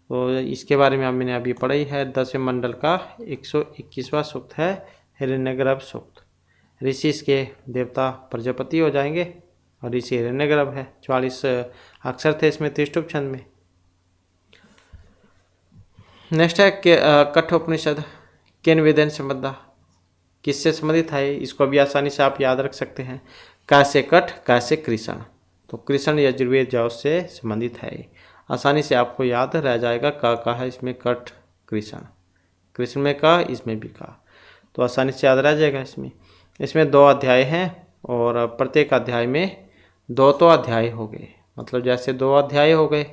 Speaker 1: तो इसके बारे में मैंने अभी पढ़ा ही है। 10वें मंडल का 121वां सूक्त है हिरण्यगर्भ सूक्त। ऋषि इसके देवता प्रजापति हो जाएंगे और ऋषि हिरण्यगर्भ है। 44 अक्षर थे इसमें त्रिष्टुप छंद में। नेक्स्ट है कठोपनिषद। केन वेदन संबंधा, किससे संबंधित है? इसको भी आसानी से आप याद रख सकते हैं। कैसे कठ, कैसे कृष्ण, तो कृष्ण यजुर्वेद जाओ से संबंधित है। आसानी से आपको याद रह जाएगा। का है इसमें कठ कृष्ण, कृष्ण में का, इसमें भी का, तो आसानी से याद रह जाएगा। इसमें 2 अध्याय हैं और प्रत्येक अध्याय में 2 तो अध्याय हो गए, मतलब जैसे 2 अध्याय हो गए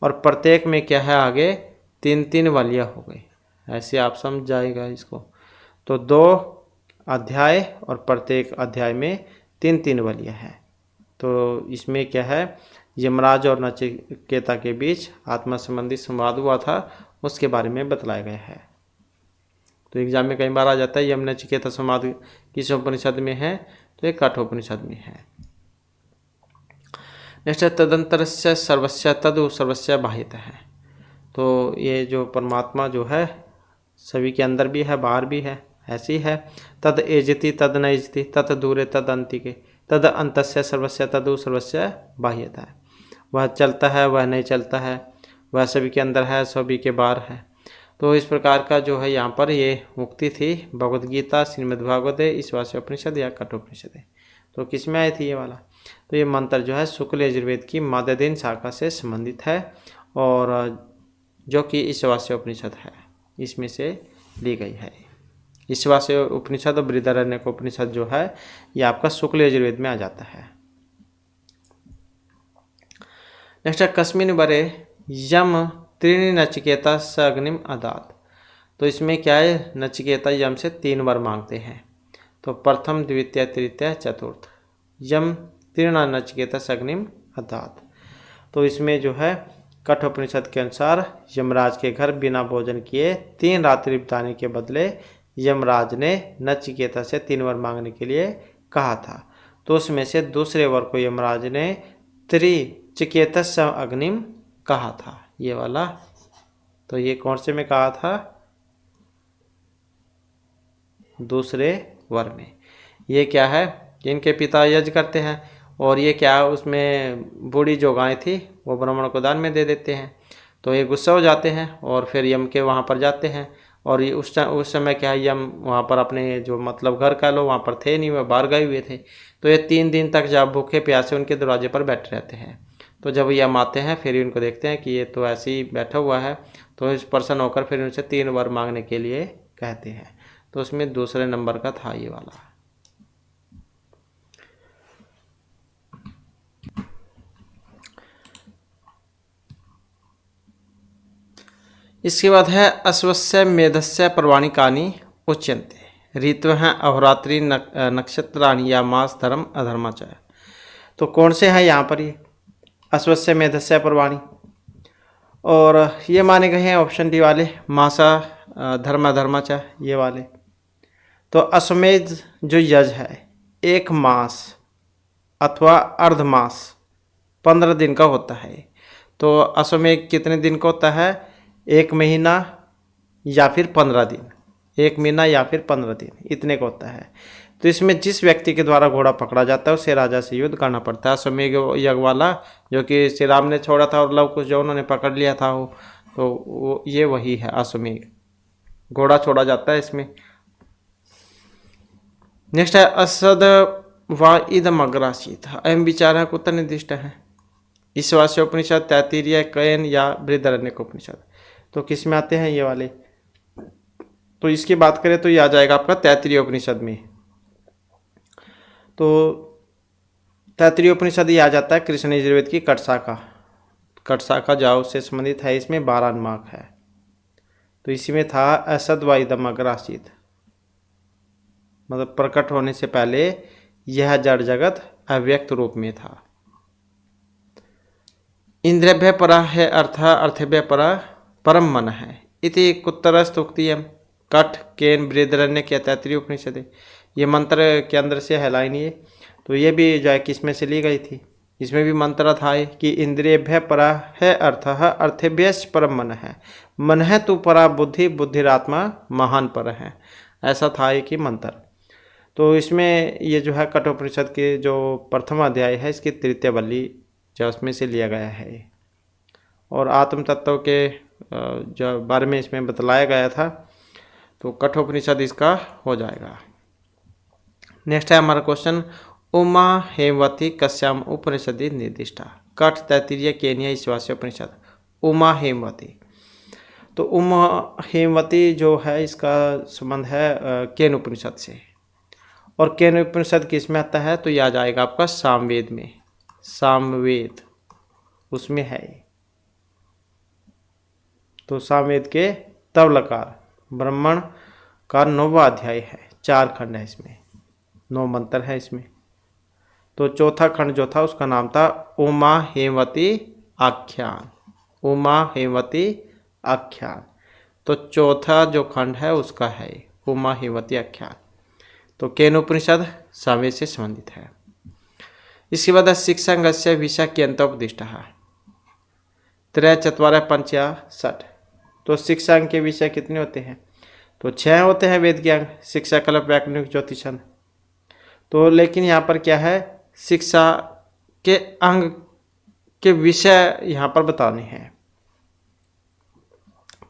Speaker 1: और प्रत्येक में क्या है आगे 3-3 वालियाँ हो गई, ऐसे आप समझ जाएगा इसको। तो 2 अध्याय और प्रत्येक अध्याय में 3-3 वालियाँ हैं। तो इसमें क्या है, यमराज और नचिकेता के बीच आत्मा संबंधी संवाद हुआ था, उसके बारे में बतलाया गया है। तो एग्जाम में कई बार आ जाता है यम नचिकेता संवाद किस उपनिषद में है, तो ये कठोपनिषद में है। नेक्स्ट है तदंतरस्य सर्वस्य तदु सर्वस्य बाह्यतः है। तो ये जो परमात्मा जो है सभी के अंदर भी है, बाहर भी है, ऐसी है। तद एजति तद न एजति, तद दूरे तद अंतिके, तद अंतस्य सर्वस्य तदु सर्वस्य बाह्यतः है। वह चलता है, वह नहीं चलता है, वह सभी के अंदर है, सभी के बाहर है। तो इस प्रकार का जो है यहाँ पर ये मुक्ति थी भगवद गीता, श्रीमद्भागवत, ईशावास्य उपनिषद या कठोपनिषद है। तो किस में आई थी ये वाला? तो ये मंत्र जो है शुक्ल यजुर्वेद की माध्यदिन शाखा से संबंधित है और जो कि ईशावास्य उपनिषद है, इसमें से ली गई है। ईशावास्य उपनिषद और बृहदारण्यक उपनिषद जो है ये आपका शुक्ल यजुर्वेद में आ जाता है। नेक्स्ट है कस्मिन् वरे यम त्रीणि नचिकेता स अग्निम अदात। तो इसमें क्या है, नचिकेता यम से 3 वर मांगते हैं। तो प्रथम, द्वितीय, तृतीय, चतुर्थ, यम तीर्ण नचिकेता स अग्निम अदात। तो इसमें जो है कठोपनिषद के अनुसार यमराज के घर बिना भोजन किए 3 रात्रि बिताने के बदले यमराज ने नचिकेता से 3 वर मांगने के लिए कहा था। तो उसमें से दूसरे वर को यमराज ने त्रिचिकेतस अग्निम कहा था, ये वाला। तो ये कौन से में कहा था? दूसरे वर में। ये क्या है, जिनके पिता यज्ञ करते हैं और ये क्या है, उसमें बूढ़ी जो गाय थी वो ब्राह्मण को दान में दे देते हैं। तो ये गुस्सा हो जाते हैं और फिर यम के वहाँ पर जाते हैं और ये उस समय क्या है, यम वहाँ पर अपने जो मतलब घर कह लो वहाँ पर थे नहीं, वह बाहर गए हुए थे। तो ये 3 दिन तक जब भूखे प्यासे उनके दरवाजे पर बैठे रहते हैं। तो जब यम आते हैं फिर इनको देखते हैं कि ये तो ऐसे ही बैठा हुआ है, तो इस प्रसन्न होकर फिर उनसे 3 वर मांगने के लिए कहते हैं। तो उसमें दूसरे नंबर का था ये वाला। इसके बाद है अश्वस्य मेधस्य पर्वाणिकानि उच्यन्ते ऋतवः अहोरात्रि नक्षत्राणि या मास धर्म अधर्मा च। तो कौन से हैं यहाँ पर ये अश्वस्य मेधस्य पर्वाणि, और ये माने गए हैं ऑप्शन डी वाले मासा धर्म अधर्मा च, ये वाले। तो अश्वमेध जो यज्ञ है 1 मास अथवा अर्धमास 15 दिन का होता है। तो अश्वमेध कितने दिन का होता है? 1 महीना या फिर 15 दिन, 1 महीना या फिर 15 दिन, इतने का होता है। तो इसमें जिस व्यक्ति के द्वारा घोड़ा पकड़ा जाता है उसे राजा से युद्ध करना पड़ता है। अश्वमेध यज्ञ वाला जो कि श्री राम ने छोड़ा था और लव कुश जो उन्होंने पकड़ लिया था वो, तो ये वही है अश्वमेध, घोड़ा छोड़ा जाता है इसमें। नेक्स्ट है असद व इदम अग्रासीत, अहम विचार कुत्र निर्दिष्ट है। ईशावास्य उपनिषद, तैत्तिरीय, कयन या बृहदारण्यक उपनिषद। तो किस में आते हैं ये वाले? तो इसकी बात करें तो ये आ जाएगा आपका तैत्तिरीय उपनिषद में। तो तैत्तिरीय उपनिषद ये आ जाता है कृष्ण यजुर्वेद की कटशाखा, कटशाखा जाओ से संबंधित है। इसमें 12 अनुवाक है। तो इसी में था असद व इदम अग्रासीत, मतलब प्रकट होने से पहले यह जड़ जगत अव्यक्त रूप में था। इंद्रियभ्य परा है अर्थ, अर्थभ्य परा परम मन है। इति कुत्तरस्तुक्तियम कठ केन बृहदारण्यक या तैत्तिरीय उपनिषद। ये मंत्र के अंदर से है लाइन ये। तो ये भी जो है किसमें से ली गई थी। इसमें भी मंत्र था कि इंद्रियभ्य परा है अर्थः अर्थेभ्यश्च परम मन है, मन है तू परा बुद्धि बुद्धिरात्मा महान पर है। ऐसा था कि मंत्र। तो इसमें ये जो है कठोपनिषद के जो प्रथम अध्याय है इसकी तृतीय वल्ली जो उसमें से लिया गया है। और आत्म तत्व के जो बारे में इसमें बतलाया गया था, तो कठोपनिषद इसका हो जाएगा। नेक्स्ट है हमारा क्वेश्चन, उमा हेमवती कश्याम उपनिषदि निर्दिष्टा। कठ तैत्तिरीय केनिया ईश्वास्य उपनिषद उमा हेमवती। तो उमा हेमवती जो है इसका संबंध है केन उपनिषद से। और केन उपनिषद किस में आता है, तो यह आ जाएगा आपका सामवेद में। सामवेद उसमें है। तो सामवेद के तवलकार ब्राह्मण का 9वां अध्याय है, 4 खंड है इसमें, 9 मंत्र है इसमें। तो चौथा खंड जो था उसका नाम था उमा हेमवती आख्यान। उमा हेमवती आख्यान। तो चौथा जो खंड है उसका है उमा हेमवती आख्यान। तो केन उपनिषद सामवेद से संबंधित है। इसके बाद शिक्षांगस्य विषयक्यंतोपदिष्ट त्रय चत्वारः पंचया षट्। तो शिक्षांग के विषय कितने होते हैं, तो 6 होते हैं वेद के अंग, शिक्षा कल्प व्याकरण ज्योतिषन। तो लेकिन यहाँ पर क्या है, शिक्षा के अंग के विषय यहाँ पर बताने हैं।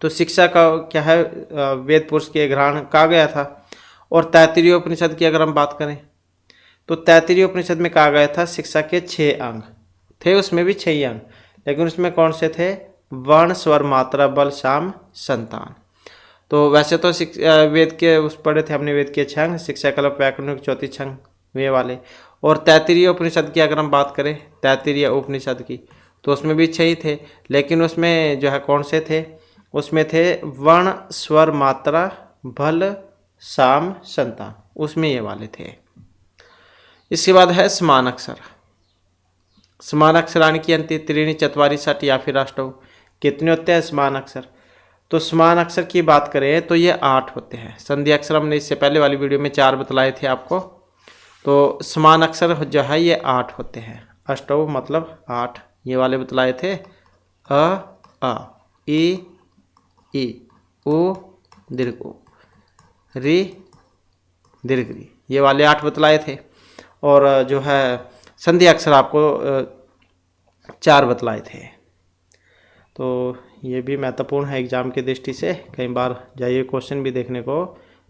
Speaker 1: तो शिक्षा का क्या है, वेद पुरुष के ग्रहण कहा गया था। और तैत्तिरीय उपनिषद की अगर हम बात करें तो तैत्तिरीय उपनिषद में कहा गया था शिक्षा के 6 अंग थे, उसमें भी 6 ही अंग, लेकिन उसमें कौन से थे, वर्ण स्वर मात्रा बल साम संतान। तो वैसे तो वेद के उस पढ़े थे हमने, वेद के 6 अंग शिक्षा कल्प व्याकरण ज्योतिषं वे वाले। और तैत्तिरीय उपनिषद की अगर हम बात करें तैत्तिरीय उपनिषद की, तो उसमें भी 6 ही थे, लेकिन उसमें जो है कौन से थे, उसमें थे वर्ण स्वर मात्रा बल साम संतान, उसमें ये वाले थे। इसके बाद है समान अक्षर। समान अक्षराणि की अंति त्रीणि चत्वारि षट् या फिर अष्टौ। कितने होते हैं समान अक्षर, तो समान अक्षर की बात करें तो ये 8 होते हैं। संधि अक्षर हमने इससे पहले वाली वीडियो में 4 बतलाए थे आपको। तो समान अक्षर जो है ये 8 होते हैं। अष्टौ मतलब 8, ये वाले बतलाए थे, अ ई उ दीर्घ उ री दीर्घ री, ये वाले 8 बतलाए थे। और जो है संधि अक्षर आपको 4 बतलाए थे। तो ये भी महत्वपूर्ण है एग्जाम की दृष्टि से, कई बार जाइए क्वेश्चन भी देखने को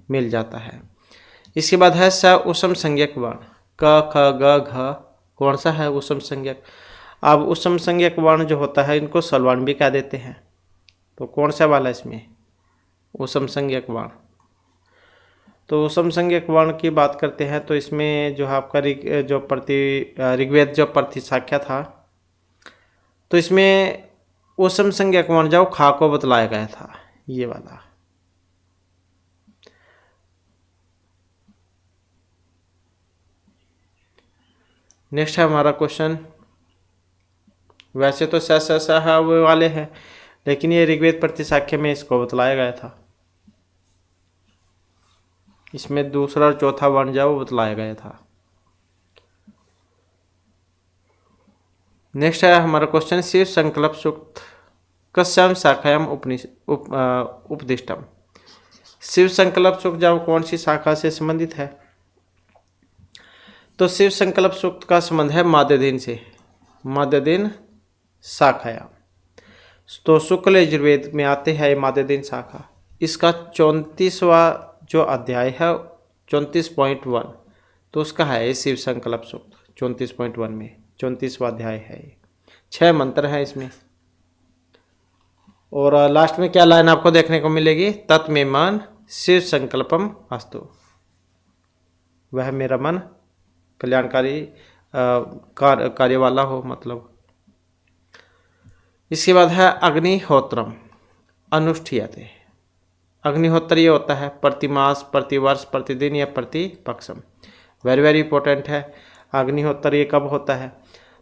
Speaker 1: मिल जाता है। इसके बाद है स उसम संज्ञक वर्ण, क ख ग घ, कौन सा है उसम संज्ञक। अब उसम संज्ञक वर्ण जो होता है इनको सलवर्ण भी कह देते हैं। तो कौन सा वाला इसमें उसम संज्ञक वर्ण। तो उसम संज्ञक वर्ण की बात करते हैं तो इसमें जो है आपका ऋग्वेद जो प्रतिशाख्या था, तो इसमें उसम संज्ञक वर्ण जो खा को बतलाया गया था, ये वाला। नेक्स्ट है हमारा क्वेश्चन, वैसे तो स वो वाले हैं, लेकिन ये ऋग्वेद प्रतिशाख्या में इसको बतलाया गया था। इसमें दूसरा और चौथा वर्ण जो बतलाया गया था। नेक्स्ट है हमारा क्वेश्चन, शिव संकल्प सूक्त कस्याम शाखायाम उपदिष्टम। शिव संकल्प सूक्त जब कौन सी शाखा से संबंधित है, तो शिव संकल्प सूक्त का संबंध है माध्यदिन से, माध्यदिन शाखायाम। तो शुक्ल यजुर्वेद में आते हैं माध्यदिन शाखा। इसका 34वां जो अध्याय है 34.1, तो उसका है शिव संकल्प सूक्त। 34.1 में 34वां अध्याय है, 6 मंत्र हैं इसमें। और लास्ट में क्या लाइन आपको देखने को मिलेगी, तत्मे मन शिव संकल्पम अस्तु, वह मेरा मन कल्याणकारी कार्य वाला हो, मतलब। इसके बाद है अग्निहोत्रम अनुष्ठीयते। अग्निहोत्र ये होता है प्रतिमास, प्रतिवर्ष, प्रतिदिन या प्रतिपक्षम। वेरी वेरी इंपॉर्टेंट है। अग्निहोत्र ये कब होता है,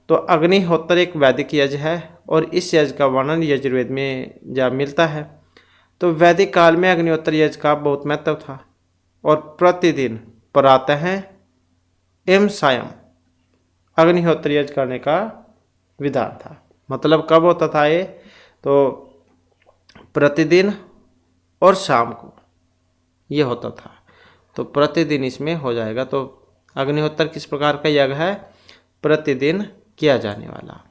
Speaker 1: तो अग्निहोत्र एक वैदिक यज्ञ है और इस यज्ञ का वर्णन यजुर्वेद में जब मिलता है। तो वैदिक काल में अग्निहोत्र यज्ञ का बहुत महत्व था और प्रतिदिन प्रातः एवं सायं अग्निहोत्र यज्ञ करने का विधान था। मतलब कब होता था ये, तो प्रतिदिन और शाम को ये होता था। तो प्रतिदिन इसमें हो जाएगा। तो अग्निहोत्र किस प्रकार का यज्ञ है, प्रतिदिन किया जाने वाला।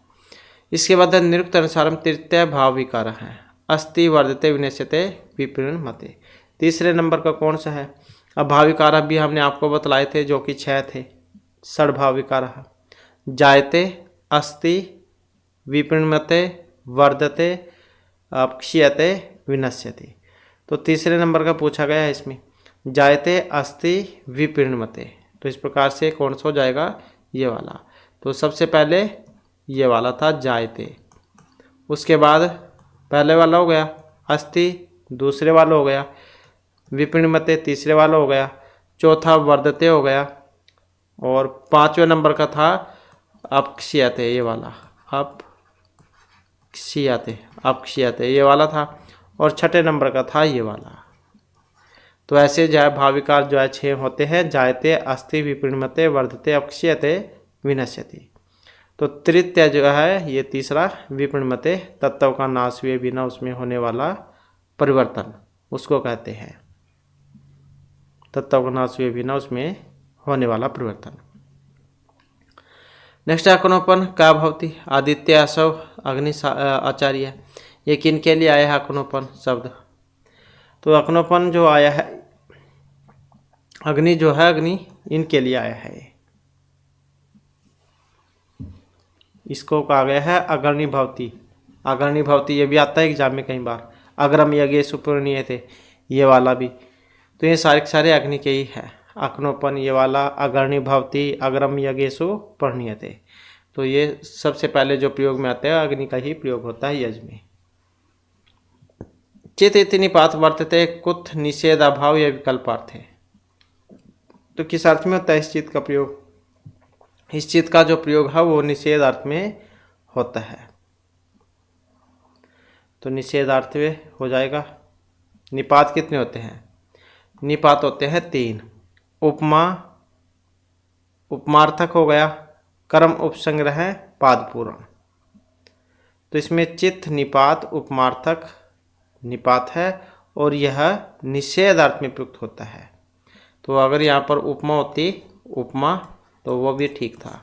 Speaker 1: इसके बाद निरुक्त अनुसारम तृतीय भाव विकार है, अस्ति वर्धते विनश्यते विपरिणमते। तीसरे नंबर का कौन सा है। अब भाव विकार अभी हमने आपको बतलाए थे जो कि 6 थे। षड भाव विकार जायते, अस्ति, विपरिणमते, वर्धते, क्षीयते, विनश्यति। तो तीसरे नंबर का पूछा गया है इसमें, जायते, अस्ति, विपरिणमते। तो इस प्रकार से कौन सा हो जाएगा, ये वाला। तो सबसे पहले ये वाला था जायते, उसके बाद पहले वाला हो गया अस्ति, दूसरे वाला हो गया विपरिणमते, तीसरे वाला हो गया, चौथा वर्धते हो गया, और 5वें नंबर का था अपक्षीयते, ये वाला अपक्षीयते ये वाला था, और 6ठे नंबर का था ये वाला। तो ऐसे जो है भाव विकार जो है 6 होते हैं, जायते, अस्ति, विपरिणमते, वर्धते, अपक्षीयते, विनश्यति। तो तृतीय जो है ये तीसरा, विपरिणमते, तत्व का नाश हुए बिना उसमें होने वाला परिवर्तन, उसको कहते हैं तत्व का नाश हुए बिना उसमें होने वाला परिवर्तन। नेक्स्ट अकनोपन का भवती, आदित्य, असव, अग्नि, आचार्य। ये किन के लिए आया है अकनोपन शब्द। तो अकनोपन जो आया है, अग्नि जो है, अग्नि इनके लिए आया है। इसको कहा गया है अग्रणी भवती। अग्रणी भवती ये भी आता है एग्जाम में कई बार। अग्रम यज्ञेषु पूर्णीयते, ये वाला भी। तो ये सारे अग्नि के ही है। अकनोपन ये वाला, अग्रणी भवती, अग्रम यज्ञेषु पूर्णीयते। तो ये सबसे पहले जो प्रयोग में आता है अग्नि का ही प्रयोग होता है यज्ञ में। चित इति निपात वर्तते, कुथ निषेध अभाव या विकल्पार्थ है। तो किस अर्थ में होता है इस चित का प्रयोग। इस चित का जो प्रयोग है वो निषेध अर्थ में होता है। तो निषेध अर्थ में हो जाएगा। निपात कितने होते हैं, निपात होते हैं 3। उपमा, उपमार्थक हो गया, कर्म उपसंग्रह, पादपूरण। तो इसमें चित्त निपात उपमार्थक निपात है, और यह निषेध अर्थ में प्रयुक्त होता है। तो अगर यहाँ पर उपमा होती, उपमा, तो वो भी ठीक था।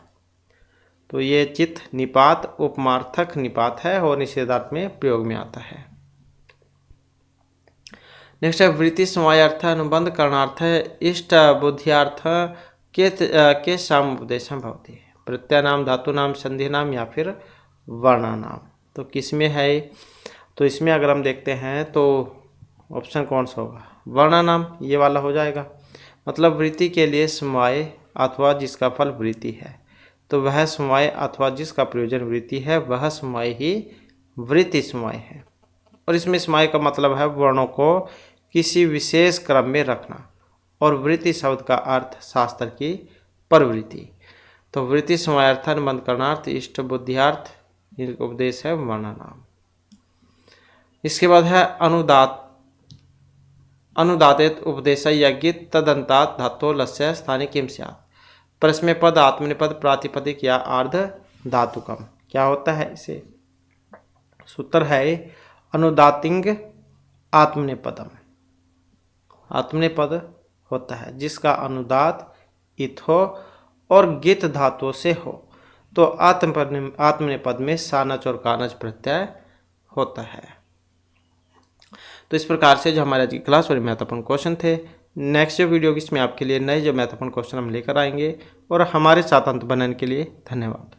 Speaker 1: तो ये चित्त निपात उपमार्थक निपात है और निषेधार्थ में प्रयोग में आता है। नेक्स्ट है वृत्ति समवायार्थ, अनुबंध करणार्थ, इष्ट बुद्धियार्थ के सामुपदेशम भवति। प्रत्यय नाम, धातु नाम, संधि नाम या फिर वर्ण नाम। तो किसमें है, तो इसमें अगर हम देखते हैं तो ऑप्शन कौन सा होगा, वर्ण नाम ये वाला हो जाएगा। मतलब वृत्ति के लिए समवाय अथवा जिसका फल वृत्ति है, तो वह समवाय अथवा जिसका प्रयोजन वृत्ति है वह समवाय ही वृत्ति समवाय है। और इसमें समवाय का मतलब है वर्णों को किसी विशेष क्रम में रखना, और वृत्ति शब्द का अर्थ शास्त्र की प्रवृत्ति। तो वृत्ति समवायार्थ, अनुबंध करणार्थ, इष्ट बुद्धियार्थ, उपदेश है वर्ण नाम। इसके बाद है अनुदातेत उपदेश यज्ञित तदंतात धातो लस्य स्थाने किम स्यात्। प्रश्न में पद आत्मनेपद प्रातिपदिक या आर्ध धातुकम क्या होता है, इसे सूत्र है अनुदातिंग आत्मनेपदम। आत्मनेपद होता है जिसका अनुदात इत हो और गित धातुओं से हो, तो आत्मनेपद में सानच और कानच प्रत्यय होता है। तो इस प्रकार से जो हमारे आज की क्लास और महत्वपूर्ण क्वेश्चन थे। नेक्स्ट जो वीडियो इसमें आपके लिए नए जो महत्वपूर्ण क्वेश्चन हम लेकर आएंगे, और हमारे साथ अंत बनाने के लिए धन्यवाद।